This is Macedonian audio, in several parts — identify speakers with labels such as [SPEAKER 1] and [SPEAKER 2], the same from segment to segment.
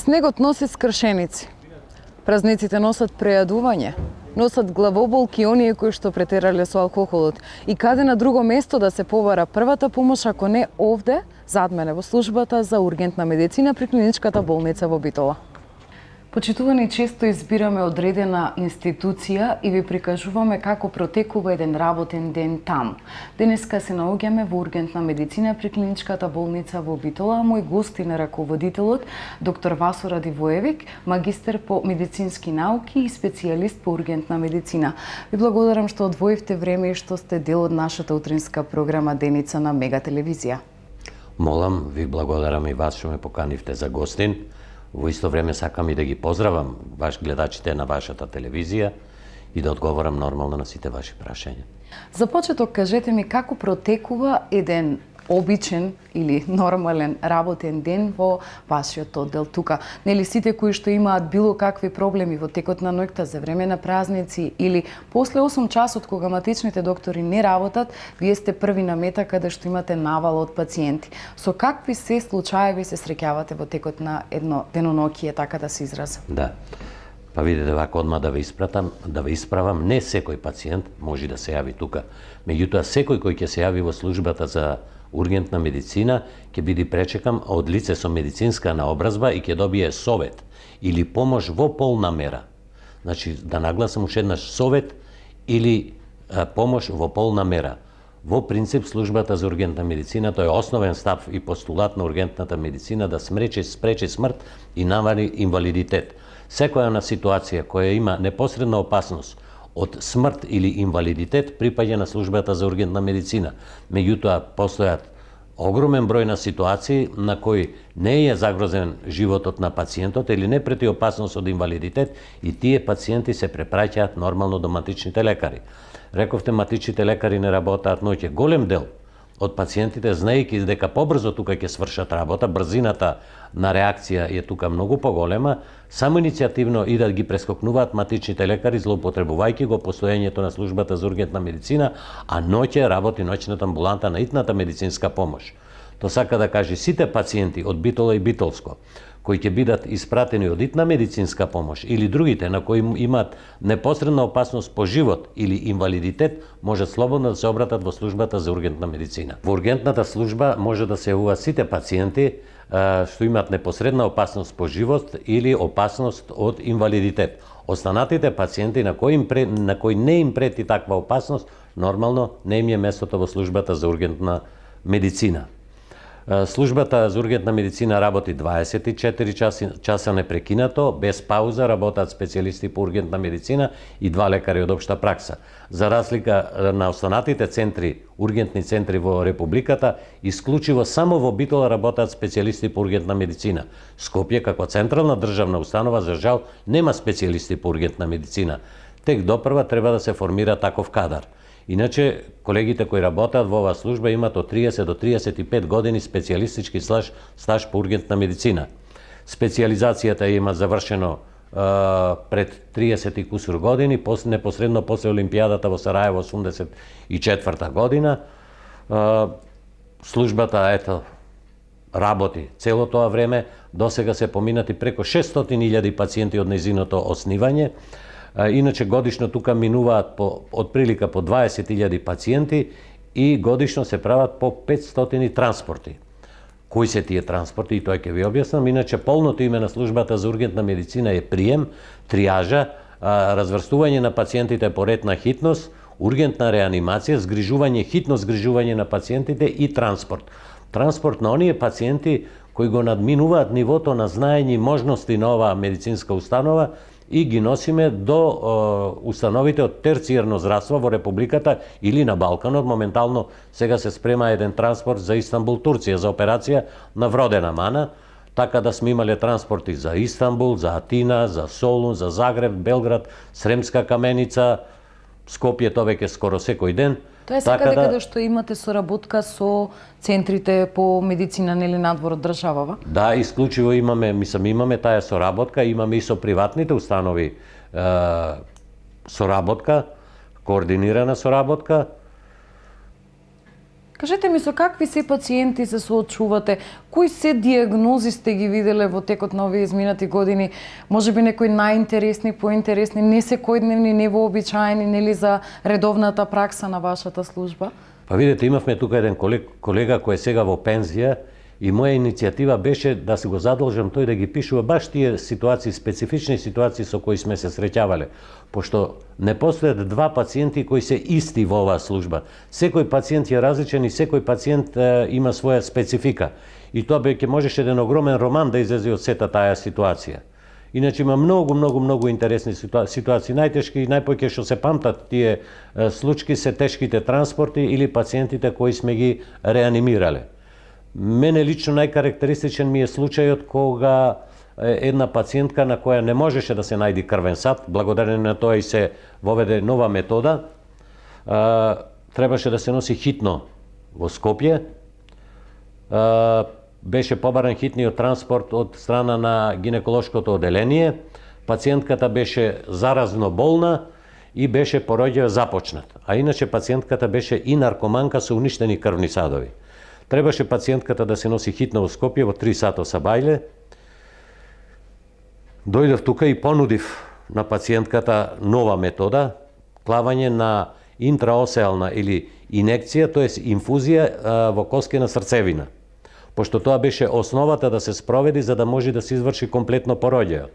[SPEAKER 1] Снегот носи скршеници. Празниците носат прејадување, носат главоболки и оние кои што претерале со алкохолот. И каде на друго место да се побара првата помош ако не овде, зад мене во службата за ургентна медицина при клиничката болница во Битола. Почитувани, често избираме одредена институција и ви прикажуваме како протекува еден работен ден таму. Денеска се наоѓаме во ургентна медицина при клиничката болница во Битола. Мој гостин е раководителот доктор Васо Радивоевик, магистер по медицински науки и специјалист по ургентна медицина. Ви благодарам што одвоивте време и што сте дел од нашата утринска програма Деница на Мега телевизија.
[SPEAKER 2] Молам, ви благодарам и вас што ме поканивте за гостин. Во исто време сакам и да ги поздравам гледачите на вашата телевизија и да одговорам нормално на сите ваши прашања.
[SPEAKER 1] За почеток кажете ми како протекува еден обичен или нормален работен ден во вашиот оддел тука. Нели сите кои што имаат било какви проблеми во текот на ноќта за време на празници или после 8 часот кога матичните доктори не работат, вие сте први на мета каде што имате навал од пациенти. Со какви се случаеви се среќавате во текот на едно деноноќие, така да се изразам?
[SPEAKER 2] Да. Па видите, вака одма да ве исправам, не секој пациент може да се јави тука. Меѓутоа, секој кој ќе се јави во службата за ургентна медицина ќе биде пречекан од лице со медицинска наобразба и ќе добие совет или помош во полна мера. Значи, да нагласам уште еднаш, совет или помош во полна мера. Во принцип, службата за ургентна медицина, тој е основен став и постулат на ургентната медицина да спречи смрт и намали инвалидитет. Секоја на ситуација која има непосредна опасност од смрт или инвалидитет припаѓа на службата за ургентна медицина. Меѓутоа, постојат огромен број на ситуации на кои не е загрозен животот на пациентот или не прети опасност од инвалидитет и тие пациенти се препраќаат нормално до матичните лекари. Рековте, матичните лекари не работаат ноќе. Голем дел од пациентите, знаејќи дека побрзо тука ќе свршат работа, брзината на реакција е тука многу поголема, само иницијативно и да ги прескокнуваат матичните лекари, злоупотребувајќи го постоењето на службата за ургентна медицина, а ноќе работи ноќната амбуланта на итната медицинска помош. Тоа сака да каже сите пациенти од Битола и Битолско, кои ќе бидат испратени од итна медицинска помош или другите на кои имаат непосредна опасност по живот или инвалидитет, може слободно да се обратат во службата за ургентна медицина. Во ургентната служба може да се јавуваат сите пациенти што имаат непосредна опасност по живот или опасност од инвалидитет. Останатите пациенти на кои не им прети таква опасност, нормално не им е местото во службата за ургентна медицина. Службата за ургентна медицина работи 24 часа непрекинато, без пауза, работат специјалисти по ургентна медицина и 2 лекари од општа пракса. За разлика на останатите центри, ургентни центри во Републиката, исклучиво само во Битола работат специјалисти по ургентна медицина. Скопје, како централна државна установа, за жал, нема специјалисти по ургентна медицина. Тек допрва треба да се формира таков кадар. Иначе, колегите кои работат во оваа служба имаат од 30 до 35 години специјалистички стаж по ургентна медицина. Специјализацијата има завршено пред 30 и кусур години, непосредно после Олимпијадата во Сараево 84 година. Службата работи цело тоа време, досега се поминати преко 600.000 пациенти од нејзиното оснивање. Иначе годишно тука минуваат отприлика по 20.000 пациенти и годишно се прават по 500 транспорти. Кои се тие транспорти, и тоа ќе ви објаснам. Иначе полното име на службата за ургентна медицина е прием, триажа, разврстување на пациентите по ред на хитност, ургентна реанимација, хитно згрижување на пациентите и транспорт. Транспорт на оние пациенти кои го надминуваат нивото на знаење и можности на оваа медицинска установа и ги носиме до установите од терцијерно здравство во Републиката или на Балканот. Моментално сега се спрема еден транспорт за Истанбул, Турција, за операција на вродена мана, така да сме имале транспорти за Истанбул, за Атина, за Солун, за Загреб, Белград, Сремска Каменица, Скопје, тоа веќе скоро секој ден.
[SPEAKER 1] Тоа е сега дека што имате соработка со центрите по медицина нели надвор од државава?
[SPEAKER 2] Да, исклучиво имаме таа соработка, имаме и со приватните установи соработка, координирана соработка.
[SPEAKER 1] Кажете ми, со какви се пациенти се соочувате? Кои се диагнози сте ги виделе во текот на овие изминати години? Можеби некои најинтересни, поинтересни, не секојдневни, не вообичаени, нели за редовната пракса на вашата служба?
[SPEAKER 2] Па видите, имавме тука еден колега кој е сега во пензија и моја иницијатива беше да се го задолжам тој да ги пишува баш тие ситуации, специфични ситуации со кои сме се среќавале, пошто не постојат два пациенти кои се исти во оваа служба. Секој пациент е различен и секој пациент има своја специфика. И тоа ќе можеше еден огромен роман да излезе од сета таа ситуација. Иначе има многу интересни ситуации. Најтешки и најпоќе што се памтат тие случаи се тешките транспорти или пациентите кои сме ги реанимирале. Мене лично најкарактеристичен ми е случајот кога една пациентка на која не можеше да се најди крвен сад, благодарение на тоа и се воведе нова метода, требаше да се носи хитно во Скопје. Беше побаран хитниот транспорт од страна на гинеколошкото оделение. Пациентката беше заразно болна и беше пороѓај започнат. А иначе пациентката беше и наркоманка со уништени крвни садови. Требаше пациентката да се носи хитно во Скопје во 3 сато са бајле. Дојдов тука и понудив на пациентката нова метода, клавање на интраосеална или инекција, тоест инфузија во коскена срцевина. Пошто тоа беше основата да се спроведи за да може да се изврши комплетно пороѓајот.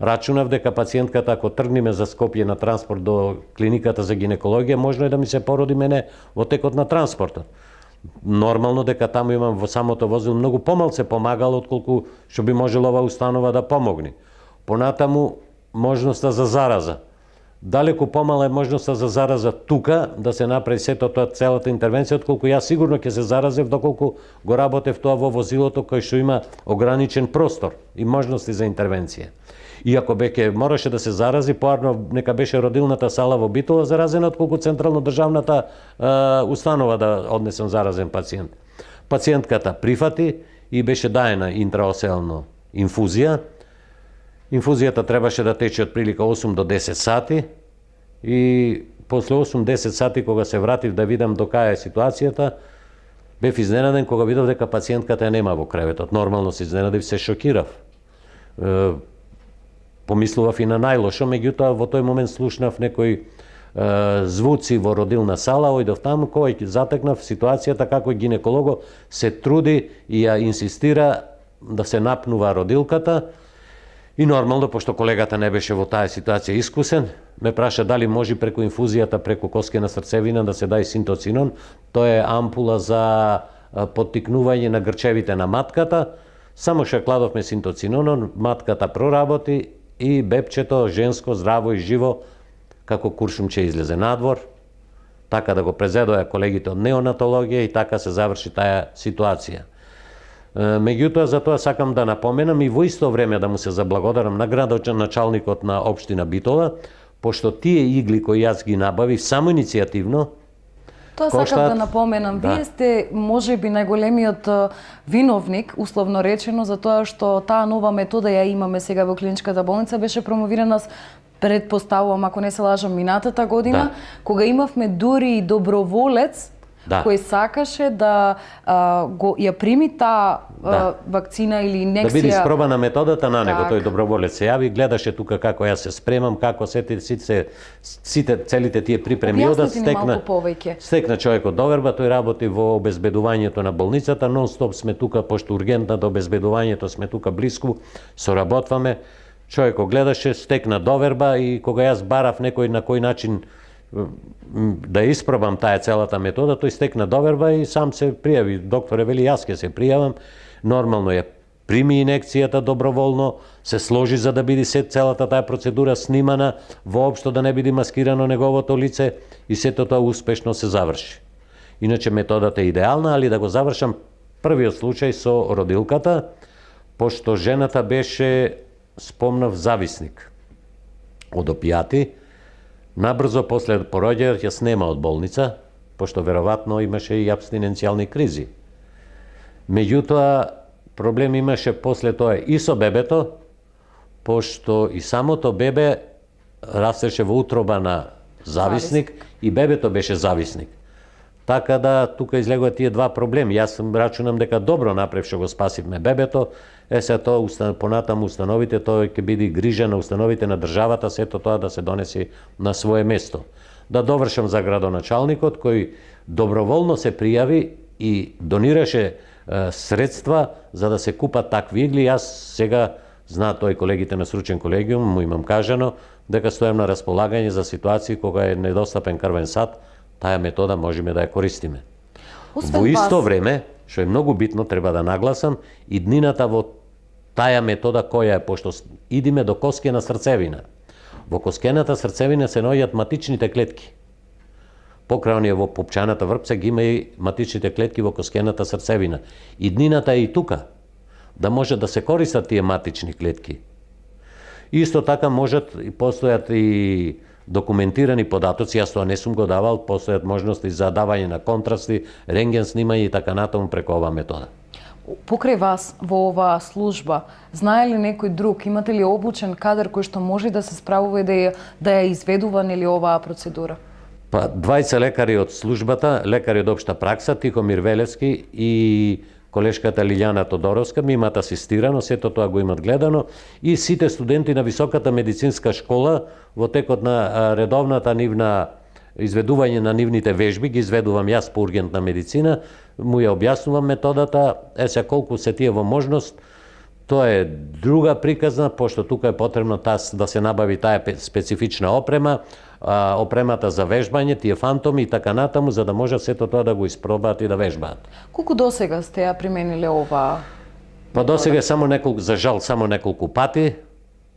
[SPEAKER 2] Рачунав дека пациентката, ако тргнеме за Скопје на транспорт до клиниката за гинекологија, можно е да ми се породи мене во текот на транспортот. Нормално дека таму имам во самото возило многу помалце помагало отколку што би можела оваа установа да помогне. Понатаму можноста за зараза. Далеку помала е можноста за зараза тука да се направи сето тоа целата интервенција отколку јас сигурно ќе се заразев доколку го работев тоа во возилото кој што има ограничен простор и можности за интервенција. И ако беќе мораше да се зарази, поарно нека беше родилната сала во Битола заразена, отколку централно државната установа да однесам заразен пациент. Пациентката прифати и беше даена интраосеална инфузија. Инфузијата требаше да тече од прилика 8 до 10 сати и после 8-10 сати кога се вратив да видам до кај е ситуацијата, бев изненаден кога видов дека пациентката ја нема во креветот. Нормално се изненадив, се шокирав. Помислував и на најлошо, меѓутоа во тој момент слушнав некои звуци во родилна сала, ојдов таму, кој затекнав ситуацијата како гинеколого се труди и ја инсистира да се напнува родилката. И нормално, пошто колегата не беше во таа ситуација искусен, ме праша дали може преку инфузијата, преку коскена срцевина да се даде синтоцинон. Тоа е ампула за поттикнување на грчевите на матката. Само што кладовме синтоцинонон, матката проработи и бебчето, женско, здраво и живо, како куршумче излезе надвор. Така да го презедоја колегите од неонатологија и така се заврши таа ситуација. Меѓутоа, за тоа сакам да напоменам и во исто време да му се заблагодарам на градоначалникот на општина Битола, пошто тие игли кои јас ги набавив само иницијативно.
[SPEAKER 1] Тоа сакам да напоменам.
[SPEAKER 2] Да.
[SPEAKER 1] Вие сте можеби најголемиот виновник, условно речено, за тоа што таа нова метода ја имаме сега во клиничката болница, беше промовирана предпоставувам, ако не се лажам, минатата година, кога имавме дури и доброволец кој сакаше да ја прими таа вакцина или инекција.
[SPEAKER 2] Да биде испробана методата на него, тој доброволец се јави, гледаше тука како јас се спремам, како целите тие припреми одат, стекна човекот доверба, тој работи во обезбедувањето на болницата, нон-стоп сме тука, пошто ургентната обезбедувањето сме тука блиску, соработваме. Човекот гледаше, стекна доверба и кога јас барав некој на кој начин да испробам таа целата метода, тој стекна доверба и сам се пријави. Докторе вели, јас ќе се пријавам. Нормално ја прими инекцијата доброволно, се сложи за да биде целата таа процедура снимана, воопшто да не биде маскирано неговото лице и сето тоа успешно се заврши. Иначе методата е идеална, али да го завршам првиот случај со родилката, пошто жената беше, спомнав, зависник од опијати. Набрзо после пороѓајот ја снема од болница, пошто веројатно имаше и абстиненцијални кризи. Меѓутоа, проблем имаше после тоа и со бебето, пошто и самото бебе растеше во утроба на зависник и бебето беше зависник. Така да тука излегуваат тие два проблеми. Јас рачунам дека добро направив што го спасивме бебето. Се тоа понатаму установите, тоа ќе биде грижа на установите на државата, сето тоа да се донеси на свое место. Да довршам за градоначалникот кој доброволно се пријави и донираше средства за да се купат такви игли. Јас сега знаат тој колегите на сручен колегиум, му имам кажано дека стојам на располагање за ситуации кога е недостапен крвен сад, таа метода можеме да ја користиме. Во исто време, што е многу битно, треба да нагласам, и днината во таа метода која е, пошто идиме до коскена срцевина. Во коскената срцевина се наоѓаат матичните клетки. Покрај оние во пупчаната врпца ги има и матичните клетки во коскената срцевина. И днината е и тука, да може да се користат тие матични клетки. Исто така можат и постојат и документирани податоци, јас тоа не сум го давал, постојат можности за давање на контрасти, рентген снимање и така натаму преку оваа метода.
[SPEAKER 1] Покрај вас во оваа служба, знае ли некој друг, имате ли обучен кадар кој што може да се справува и да ја изведува нели оваа процедура?
[SPEAKER 2] Па, двајца лекари од службата, лекари од општа пракса, Тихомир Велевски и колешката Лилјана Тодоровска ми имаат асистирано, сето тоа го имат гледано, и сите студенти на Високата медицинска школа во текот на редовната нивна изведување на нивните вежби, ги изведувам јас по ургентна медицина, му ја објаснувам методата, се колку се тие во можност, тоа е друга приказна, пошто тука е потребно да се набави таа специфична опрема, опремата за вежбање, тие фантоми и така натаму, за да може сето тоа да го испробаат и да вежбаат.
[SPEAKER 1] Колку досега сте ја примениле оваа?
[SPEAKER 2] Па досега само неколку, за жал, само неколку пати.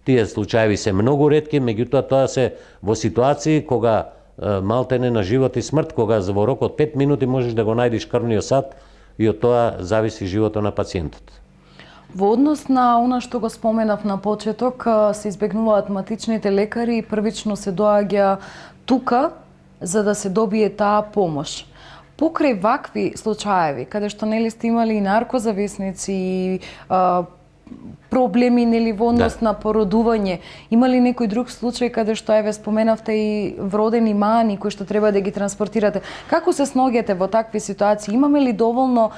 [SPEAKER 2] Тие случаи се многу ретки, меѓутоа тоа се во ситуации кога малтене на живот и смрт, кога во рок од 5 минути можеш да го најдеш крвниот сад и од тоа зависи животот на пациентот.
[SPEAKER 1] Во однос на она што го споменав на почеток, се избегнуваат матичните лекари и првично се доаѓа тука за да се добие таа помош. Покрај вакви случаеви, каде што нели сте имали и наркозависници и проблеми нели во однос на породување, има ли некој друг случај каде што еве споменавте и вродени мани кои што треба да ги транспортирате? Како се сноѓате во такви ситуации? Имаме ли доволно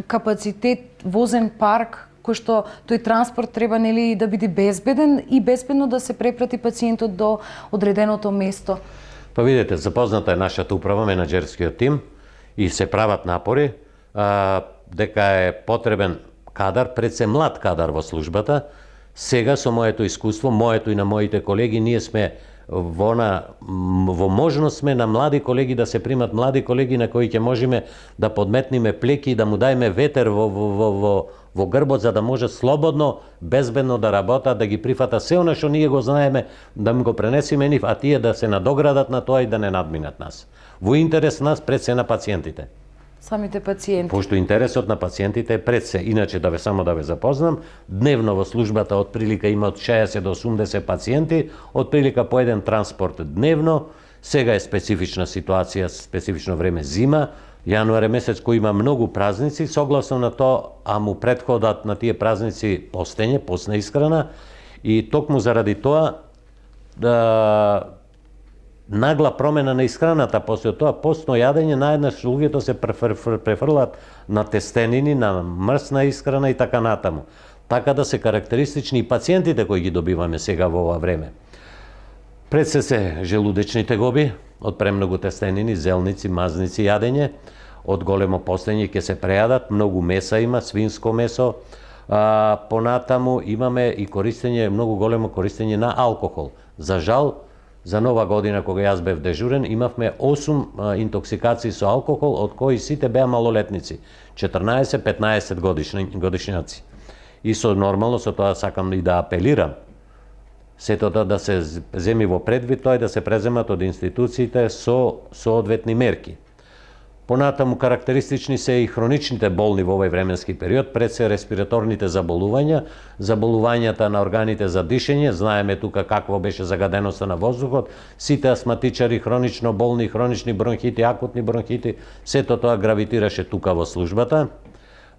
[SPEAKER 1] капацитет, возен парк кој што тој транспорт треба нели да биде безбеден и безбедно да се препрати пациентот до одреденото место?
[SPEAKER 2] Па видете, запозната е нашата управа, менаџерскиот тим, и се прават напори дека е потребен кадар, пред се млад кадар во службата. Сега со моето искуство, моето и на моите колеги, ние сме во можност сме на млади колеги да се примат млади колеги на кои ќе можеме да подметниме плеки и да му дајме ветер во грбот за да може слободно, безбедно да работа, да ги прифата се она што ние го знаеме, да му го пренесеме нив, а тие да се надоградат на тоа и да не надминат нас. Во интерес нас пред се на пациентите.
[SPEAKER 1] Самите пациенти.
[SPEAKER 2] Пошто интересот на пациентите е пред се. Иначе само да ве запознам, дневно во службата отприлика има од 60 до 80 пациенти, отприлика по еден транспорт дневно. Сега е специфична ситуација, специфично време зима, јануар е месец кој има многу празници, согласно на тоа, а му претходат на тие празници постење, постна исхрана, и токму заради тоа нагла промена на исхраната, после тоа постно јадење, наеднаш луѓето се префрлат на тестенини, на мрсна исхрана и така натаму. Така да се карактеристични и пациентите кои ги добиваме сега во ова време. Пред се желудечни тегоби, од премногу тестенини, зелници, мазници јадење, од големо постење ќе се прејадат, многу меса има, свинско месо, понатаму имаме и користење, многу големо користење на алкохол. За жал, за нова година, кога јас бев дежурен, имавме 8 интоксикации со алкохол, од кои сите беа малолетници, 14-15 годишњаци. И нормално со тоа сакам и да апелирам, сето тоа да се земи во предвид, тоа да се преземат од институциите со соодветни мерки. Понатаму карактеристични се и хроничните болни во овој временски период, пред се респираторните заболувања, заболувањата на органите за дишење, знаеме тука какво беше загаденоста на воздухот, сите астматичари, хронично болни, хронични бронхити, акутни бронхити, сето тоа гравитираше тука во службата.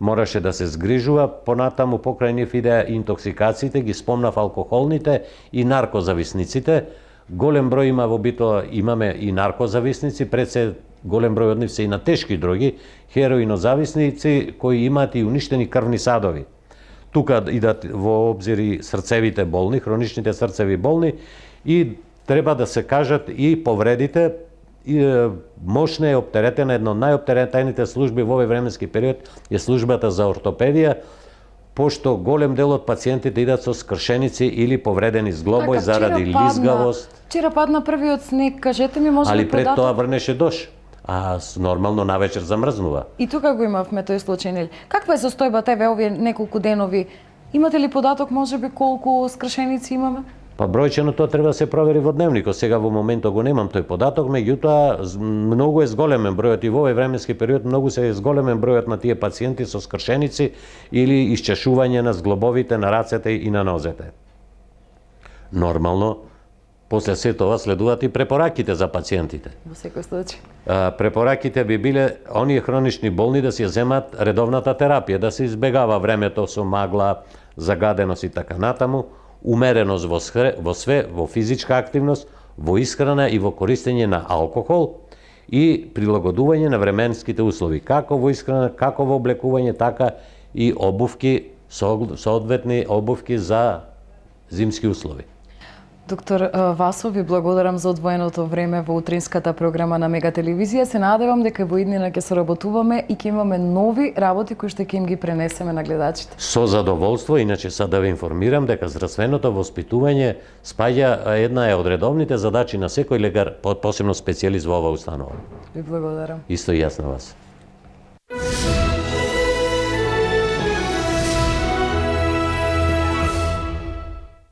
[SPEAKER 2] Мораше да се згрижува, понатаму покрај нив идеа интоксикациите, ги спомнав алкохолните и наркозависниците. Голем број има во бито, имаме и наркозависници, пред се голем број од нив се и на тешки дроги, хероинозависници кои имаат и уништени крвни садови. Тука идат во обзир и срцевите болни, хроничните срцеви болни и треба да се кажат и повредите. И мощна е оптеретена, една од најоптеретените служби во овој временски период е службата за ортопедија, пошто голем дел од пациентите идат со скршеници или повредени зглобој заради лизгавост.
[SPEAKER 1] Вчера падна првиот снег, кажете ми може ли
[SPEAKER 2] Али пред
[SPEAKER 1] податок?
[SPEAKER 2] тоа врнеше дош. А нормално навечер замрзнува.
[SPEAKER 1] И тука го имавме тој случај, нели? Каква е состојбата еве овие неколку денови? Имате ли податок можеби колку скршеници имаме?
[SPEAKER 2] Па бројчено тоа треба да се провери во дневникот. Сега во моментот го немам тој податок, меѓутоа многу е зголемен бројот и во овој временски период многу се зголемен бројот на тие пациенти со скршеници или исчешување на зглобовите на рацете и на нозете. Нормално, после се тоа следуваат и препораките за пациентите.
[SPEAKER 1] Во секој случај.
[SPEAKER 2] Препораките би биле оние хронични болни да си земат редовната терапија, да се избегава времето со магла, загаденост и така натаму, умереност во све, во физичка активност, во исхрана и во користење на алкохол и прилагодување на временските услови, како во исхрана, како во облекување, така и обувки, соодветни обувки за зимски услови.
[SPEAKER 1] Доктор Васов, ви благодарам за одвоеното време во утринската програма на Мега телевизија. Се надевам дека во иднина ќе соработуваме и ќе имаме нови работи кои што ќе им ги пренесеме на гледачите.
[SPEAKER 2] Со задоволство, иначе сад да ве информирам дека здравственото воспитување спаѓа една е од редовните задачи на секој лекар, посебно специјалист во оваа установа.
[SPEAKER 1] Ви благодарам.
[SPEAKER 2] Исто и јас на вас.